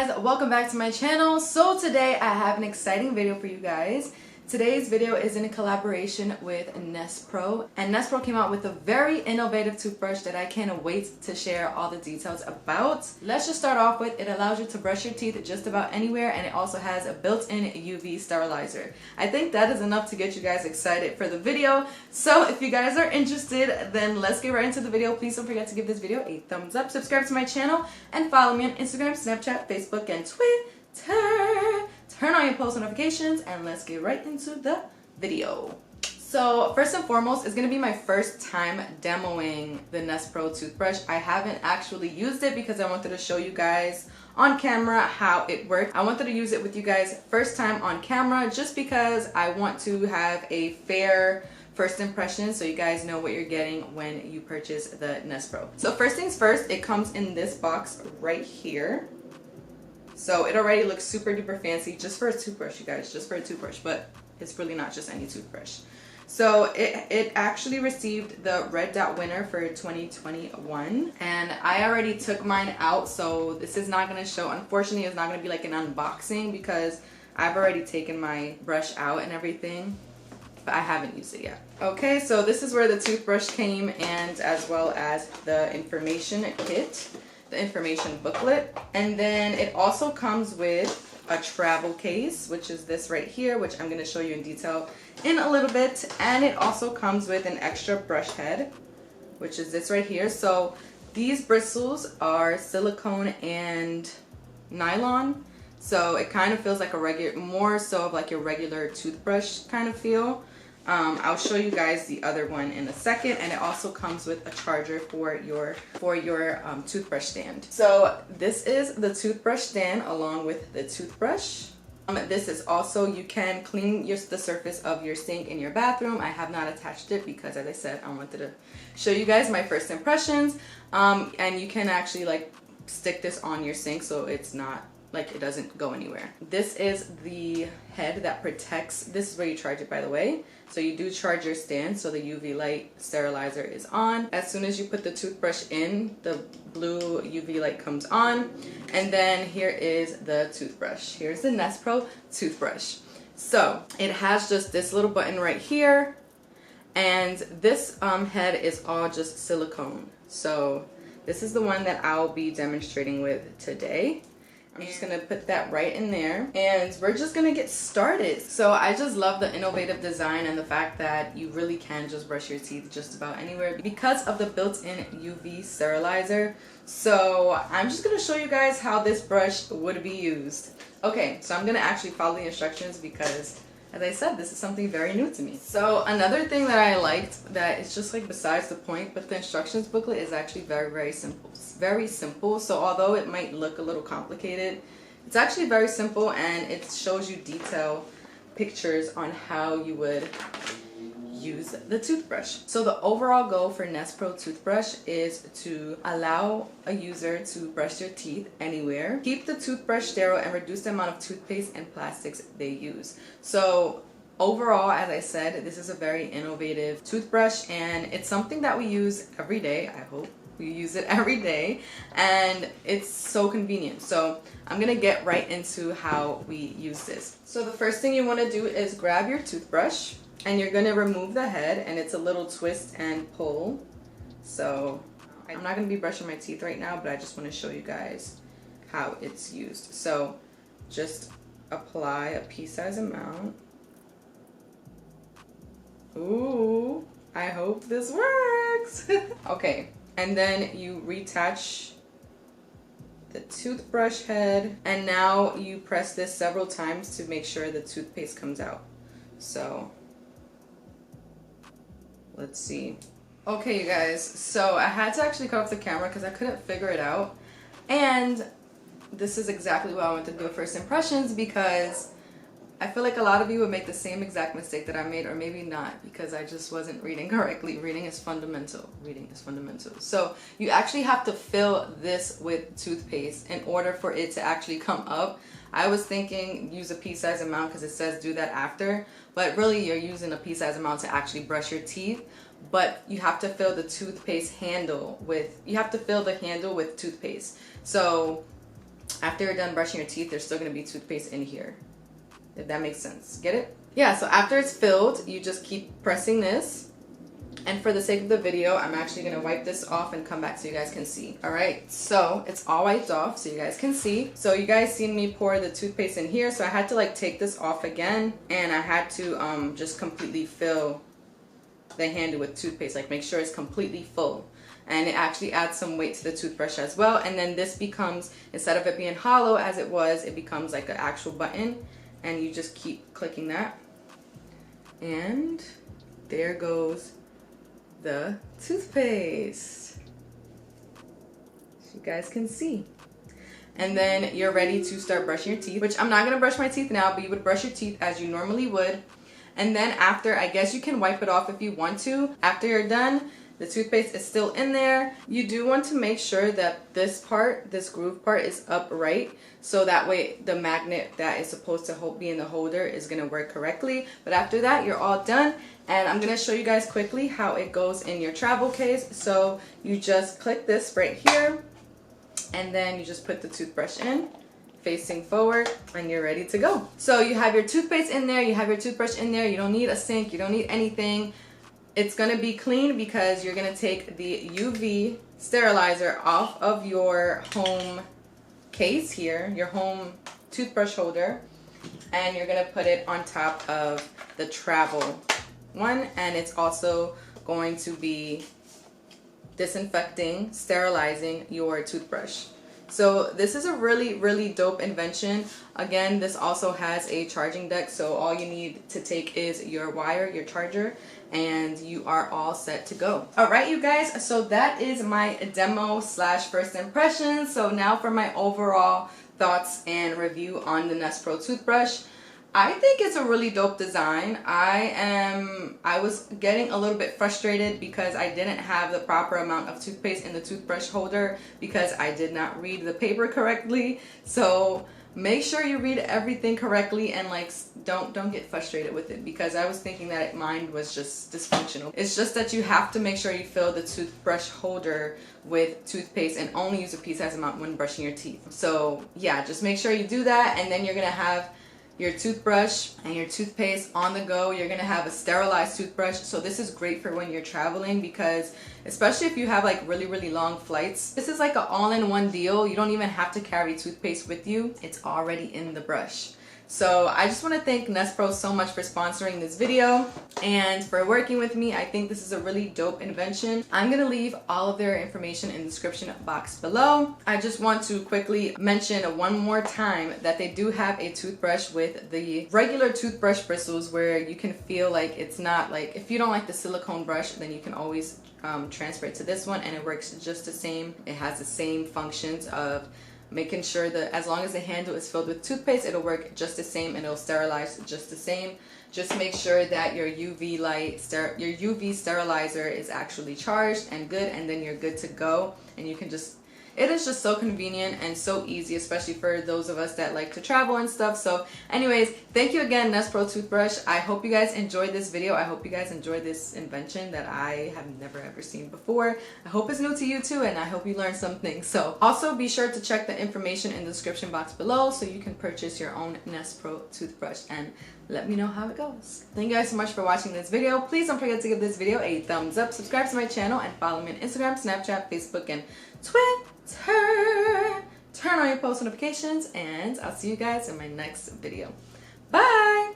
guys, welcome back to my channel. So today I have an exciting video for you guys. Today's video is in collaboration with Nespro, and Nespro came out with a very innovative toothbrush that I can't wait to share all the details about. Let's just start off with, it allows you to brush your teeth just about anywhere, and it also has a built-in UV sterilizer. I think that is enough to get you guys excited for the video. So if you guys are interested, then let's get right into the video. Please don't forget to give this video a thumbs up, subscribe to my channel, and follow me on Instagram, Snapchat, Facebook, and Twitter. Turn on your post notifications, and let's get right into the video. So first and foremost, it's going to be my first time demoing the Nespro toothbrush. I haven't actually used it because I wanted to show you guys on camera how it worked. I wanted to use it with you guys first time on camera just because I want to have a fair first impression so you guys know what you're getting when you purchase the Nespro. So first things first, it comes in this box right here. So it already looks super duper fancy just for a toothbrush, you guys, just for a toothbrush, but it's really not just any toothbrush. So it actually received the Red Dot winner for 2021, and I already took mine out, so this is not going to show, unfortunately it's not going to be like an unboxing because I've already taken my brush out and everything, but I haven't used it yet. Okay, so this is where the toothbrush came, and as well as the information kit, the information booklet, and then it also comes with a travel case, which is this right here, which I'm going to show you in detail in a little bit, and it also comes with an extra brush head, which is this right here. So these bristles are silicone and nylon, so it kind of feels like a regular, more so of like your regular toothbrush kind of feel. I'll show you guys the other one in a second, and it also comes with a charger for your toothbrush stand. So this is the toothbrush stand along with the toothbrush. This is also, you can clean the surface of your sink in your bathroom. I have not attached it because, as I said, I wanted to show you guys my first impressions. And you can actually like stick this on your sink so it's not like it doesn't go anywhere. This is the head that protects, this is where you charge it, by the way. So you do charge your stand, so the UV light sterilizer is on. As soon as you put the toothbrush in, the blue UV light comes on. And then here is the toothbrush. Here's the Nespro toothbrush. So it has just this little button right here, and this head is all just silicone. So this is the one that I'll be demonstrating with today. I'm just gonna put that right in there, and we're just gonna get started. So I just love the innovative design and the fact that you really can just brush your teeth just about anywhere because of the built-in UV sterilizer. So I'm just gonna show you guys how this brush would be used. Okay, so I'm gonna actually follow the instructions because, as I said, this is something very new to me. So another thing that I liked, that it's just like besides the point, but the instructions booklet is actually very, very simple. It's very simple. So although it might look a little complicated, it's actually very simple, and it shows you detailed pictures on how you would use the toothbrush. So the overall goal for Nespro toothbrush is to allow a user to brush their teeth anywhere, keep the toothbrush sterile, and reduce the amount of toothpaste and plastics they use. So overall, as I said, this is a very innovative toothbrush, and it's something that we use every day. I hope we use it every day, and it's so convenient. So I'm gonna get right into how we use this. So the first thing you want to do is grab your toothbrush, and you're going to remove the head, and it's a little twist and pull. So I'm not going to be brushing my teeth right now, but I just want to show you guys how it's used. So just apply a pea-sized amount. Ooh, I hope this works. Okay, and then you reattach the toothbrush head, and now you press this several times to make sure the toothpaste comes out. So let's see. Okay, you guys, so I had to actually cut off the camera because I couldn't figure it out, and this is exactly what I wanted to do first impressions, because I feel like a lot of you would make the same exact mistake that I made, or maybe not, because I just wasn't reading correctly. Reading is fundamental. Reading is fundamental. So you actually have to fill this with toothpaste in order for it to actually come up. I was thinking use a pea-sized amount because it says do that after, but really you're using a pea-sized amount to actually brush your teeth. But you have to fill the toothpaste handle with, you have to fill the handle with toothpaste. So after you're done brushing your teeth, there's still going to be toothpaste in here. If that makes sense. Get it? Yeah, so after it's filled, you just keep pressing this. And for the sake of the video, I'm actually going to wipe this off and come back so you guys can see. Alright, so it's all wiped off so you guys can see. So you guys seen me pour the toothpaste in here, so I had to like take this off again, and I had to just completely fill the handle with toothpaste, like make sure it's completely full. And it actually adds some weight to the toothbrush as well. And then this becomes, instead of it being hollow as it was, it becomes like an actual button, and you just keep clicking that. And there goes the toothpaste, so you guys can see. And then you're ready to start brushing your teeth, which I'm not gonna brush my teeth now, but you would brush your teeth as you normally would. And then after, I guess you can wipe it off if you want to. After you're done, the toothpaste is still in there. You do want to make sure that this part, this groove part, is upright, so that way the magnet that is supposed to be in the holder is gonna work correctly. But after that, you're all done. And I'm gonna show you guys quickly how it goes in your travel case. So you just click this right here, and then you just put the toothbrush in, facing forward, and you're ready to go. So you have your toothpaste in there, you have your toothbrush in there, you don't need a sink, you don't need anything. It's gonna be clean because you're gonna take the UV sterilizer off of your home case here, your home toothbrush holder, and you're gonna put it on top of the travel one, and it's also going to be disinfecting, sterilizing your toothbrush. So this is a really dope invention. Again, this also has a charging deck, so all you need to take is your wire, your charger, and you are all set to go. Alright you guys, so that is my demo slash first impressions. So now for my overall thoughts and review on the Nespro toothbrush. I think it's a really dope design. I was getting a little bit frustrated because I didn't have the proper amount of toothpaste in the toothbrush holder because I did not read the paper correctly. So make sure you read everything correctly, and like don't get frustrated with it, because I was thinking that mine was just dysfunctional. It's just that you have to make sure you fill the toothbrush holder with toothpaste and only use a pea-sized amount when brushing your teeth. So yeah, just make sure you do that, and then you're gonna have your toothbrush and your toothpaste on the go. You're gonna have a sterilized toothbrush, so this is great for when you're traveling, because especially if you have like really long flights, this is like an all-in-one deal. You don't even have to carry toothpaste with you, it's already in the brush. So I just want to thank Nespro so much for sponsoring this video and for working with me. I think this is a really dope invention. I'm going to leave all of their information in the description box below. I just want to quickly mention one more time that they do have a toothbrush with the regular toothbrush bristles, where you can feel like it's not like, if you don't like the silicone brush, then you can always transfer it to this one, and it works just the same. It has the same functions of making sure that as long as the handle is filled with toothpaste, it'll work just the same and it'll sterilize just the same. Just make sure that your UV sterilizer is actually charged and good, and then you're good to go. And you can just, it is just so convenient and so easy, especially for those of us that like to travel and stuff. So anyways, thank you again, Nespro toothbrush. I hope you guys enjoyed this video. I hope you guys enjoyed this invention that I have never ever seen before. I hope it's new to you too, and I hope you learned something. So also be sure to check the information in the description box below so you can purchase your own Nespro toothbrush, and let me know how it goes. Thank you guys so much for watching this video. Please don't forget to give this video a thumbs up, subscribe to my channel, and follow me on Instagram, Snapchat, Facebook, and Twitter. Turn on your post notifications, and I'll see you guys in my next video. Bye!